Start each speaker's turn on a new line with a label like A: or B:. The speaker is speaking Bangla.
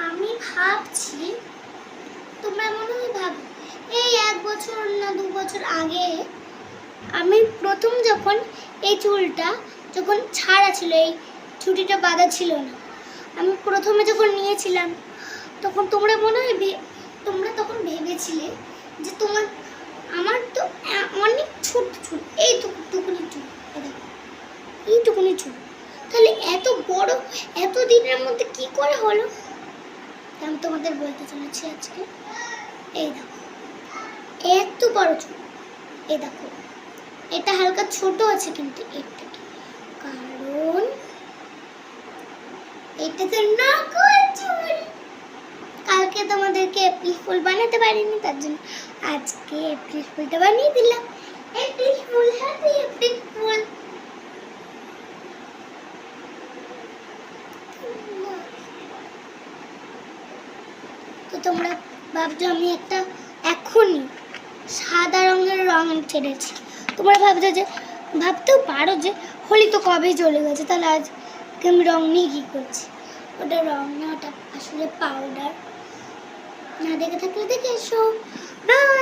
A: আমি ভাবছি তোমরা মনে হয় ভাবো এই 1 বছর না 2 বছর আগে আমি প্রথম যখন এই চুলটা যখন ছাড়া ছিল, এই ছুটিটা বাঁধা ছিল না, আমি প্রথমে যখন নিয়েছিলাম তখন তোমরা মনে হয় তোমরা তখন ভেবেছিলে যে আমার তো অনেক ছোট চুল, এইটুকুনি চুল, এইটুকুনি চুল, তাহলে এত বড় এত দিনের মধ্যে কি করে হলো? আমি তোমাদের বলতে চলেছি আজকে। এই দেখো এত বড় চুল, এই দেখো এটা হালকা ছোট আছে কিন্তু এর থেকে, কারণ এটা তো নকল চুল। কালকে তোমাদেরকে এপ্রিল ফুল বানাতে পারিনি, তার জন্য আজকে এপ্রিল ফুলটা বানিয়ে দিলাম। April fool, happy April fool. তো তোমরা ভাবছো আমি একটা এখনই সাদা রঙের রং ছেড়েছি, তোমরা ভাবছো যে ভাবতেও পারো যে হোলি তো কবেই চলে গেছে, তাহলে আজকে আমি রং নিয়ে কী করছি? ওটা রং না, ওটা আসলে পাউডার। না দেখে থাকলে দেখে এসো। বাই।